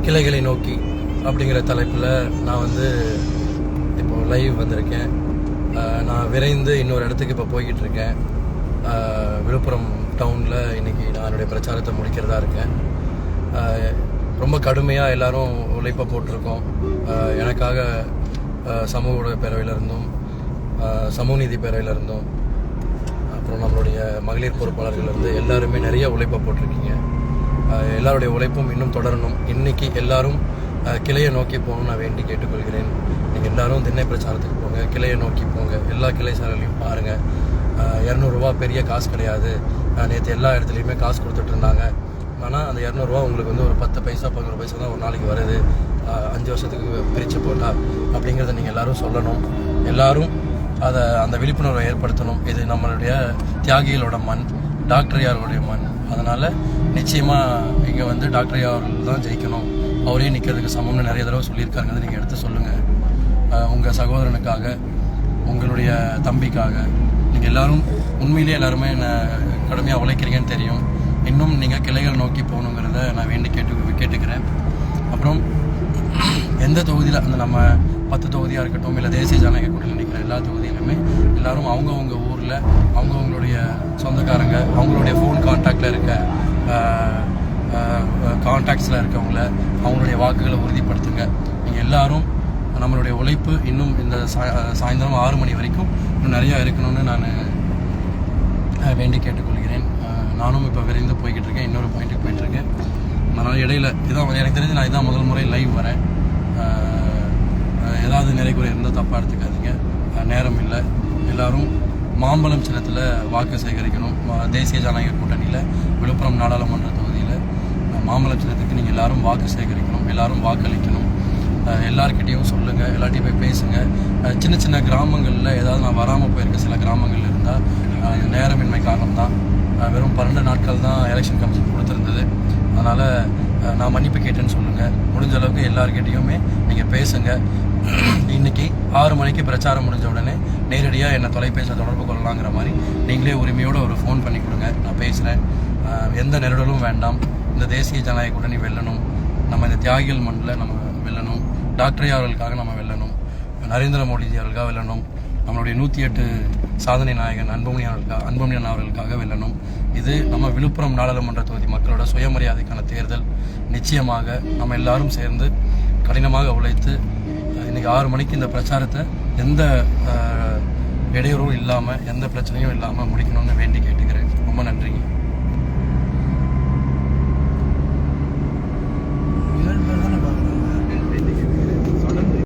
கிளைகளை நோக்கி அப்படிங்கிற தலைப்பில் நான் வந்து இப்போது லைவ் வந்திருக்கேன். நான் விரைந்து இன்னொரு இடத்துக்கு இப்போ போய்கிட்டு இருக்கேன். விழுப்புரம் டவுனில் இன்றைக்கி நான் என்னுடைய பிரச்சாரத்தை முடிக்கிறதா இருக்கேன். ரொம்ப கடுமையாக எல்லோரும் உழைப்பை போட்டிருக்கோம். எனக்காக சமூக ஊடக பேரவையிலிருந்தும் சமூக நீதி பேரவையிலிருந்தும் அப்புறம் நம்மளுடைய மகளிர் பொறுப்பாளர்கள்லேருந்து எல்லாருமே நிறைய உழைப்பை போட்டிருக்கீங்க. எல்லாருடைய உழைப்பும் இன்னும் தொடரணும். இன்றைக்கி எல்லோரும் கிளையை நோக்கி போகணும்னு நான் வேண்டி கேட்டுக்கொள்கிறேன். நீங்கள் எல்லோரும் திண்ணை பிரச்சாரத்துக்கு போங்க, கிளையை நோக்கி போங்க. எல்லா கிளை சாலைகளையும் பாருங்கள். 200 ரூபா பெரிய காசு கிடையாது. நேற்று எல்லா இடத்துலையுமே காசு கொடுத்துட்டு இருந்தாங்க. ஆனால் அந்த 200 ரூபா உங்களுக்கு வந்து ஒரு 10 பைசா 11 பைசா தான் ஒரு நாளைக்கு வருது. 5 வருஷத்துக்கு பிரித்து போட்டால் அப்படிங்கிறத நீங்கள் எல்லோரும் சொல்லணும். எல்லோரும் அந்த விழிப்புணர்வை ஏற்படுத்தணும். இது நம்மளுடைய தியாகிகளோட மண், டாக்டர் ஐயாவுடைய மண். அதனால் நிச்சயமாக இங்கே வந்து டாக்டர் ஐயா அவர்கள் தான் ஜெயிக்கணும், அவரே நிற்கிறதுக்கு சமம்னு நிறைய தடவை சொல்லியிருக்காங்க. நீங்கள் எடுத்து சொல்லுங்கள். உங்கள் சகோதரனுக்காக, உங்களுடைய தம்பிக்காக நீங்கள் எல்லோரும் உண்மையிலே எல்லாருமே கடுமையாக உழைக்கிறீங்கன்னு தெரியும். இன்னும் நீங்கள் கிளைகள் நோக்கி போகணுங்கிறத நான் வேண்டி கேட்டுக்கிறேன். அப்புறம் எந்த தொகுதியில் அந்த நம்ம 10 தொகுதியாக இருக்கட்டும், இல்லை தேசிய ஜனநாயக கூட்டணியில் நிற்கிற எல்லா தொகுதியிலுமே எல்லோரும் அவங்கவுங்க ஊரில் அவங்கவுங்களுடைய சொந்தக்காரங்க, அவங்களுடைய ஃபோன் கான்டாக்டில் இருக்க கான்டாக்ட்ஸில் இருக்கவங்கள அவங்களுடைய வாக்குகளை உறுதிப்படுத்துங்க. நீங்கள் எல்லோரும் நம்மளுடைய உழைப்பு இன்னும் இந்த சாயந்தரம் 6 மணி வரைக்கும் இன்னும் நிறையா இருக்கணும்னு நான் வேண்டி கேட்டுக்கொள்கிறேன். நானும் இப்போ விரைந்து போய்கிட்டு இருக்கேன், இன்னொரு பாயிண்ட்டுக்கு போயிட்டுருக்கேன். அதனால் இடையில இதான் எனக்கு தெரிஞ்சு நான் இதான் முதல் முறை லைவ் வரேன். ஏதாவது நிறைகுறை இருந்தால் தப்பாக எடுத்துக்காதீங்க. நேரம் இல்லை. எல்லோரும் மாம்பழம் சின்னத்தில் வாக்கு சேகரிக்கணும். தேசிய ஜனநாயக கூட்டணியில் விழுப்புரம் நாடாளுமன்ற தொகுதியில் மாம்பழம் சின்னத்துக்கு நீங்கள் எல்லோரும் வாக்கு சேகரிக்கணும், எல்லோரும் வாக்களிக்கணும். எல்லார்கிட்டையும் சொல்லுங்கள், எல்லாத்தையும் போய் பேசுங்க. சின்ன சின்ன கிராமங்களில் ஏதாவது நான் வராமல் போயிருக்க சில கிராமங்கள் இருந்தால் நேரமின்மை காரணம்தான். வெறும் 12 நாட்கள் தான் எலெக்ஷன் கமிஷன் கொடுத்துருந்தது. அதனால் நான் மன்னிப்பு கேட்டேன்னு சொல்லுங்கள். முடிஞ்ச அளவுக்கு எல்லார்கிட்டையுமே நீங்கள் பேசுங்க. இன்றைக்கி 6 மணிக்கு பிரச்சாரம் முடிஞ்ச உடனே நேரடியாக என்னை தொலைபேசியில் தொடர்பு கொள்ளலாங்கிற மாதிரி நீங்களே உரிமையோடு ஒரு ஃபோன் பண்ணி கொடுங்க. நான் பேசுகிறேன். எந்த நெருடலும் வேண்டாம். இந்த தேசிய ஜனநாயக கூட்டணி வெல்லணும். நம்ம இந்த தியாகிகள் மண்ணில் நம்ம வெல்லணும். டாக்டர் ஐயா அவர்களுக்காக நம்ம வெல்லணும். நரேந்திர மோடிஜி அவர்களுக்காக வெல்லணும். நம்மளுடைய 108 சாதனை நாயகன் அன்புமணி அவர்களுக்காக வெல்லணும். இது நம்ம விழுப்புரம் நாடாளுமன்ற தொகுதி மக்களோட சுயமரியாதைக்கான தேர்தல். நிச்சயமாக நம்ம எல்லாரும் சேர்ந்து கடினமாக உழைத்து இன்றைக்கி 6 மணிக்கு இந்த பிரச்சாரத்தை எந்த இடையூறும் இல்லாமல், எந்த பிரச்சனையும் இல்லாமல் முடிக்கணும்னு வேண்டி கேட்டுக்கிறேன். ரொம்ப நன்றிங்க.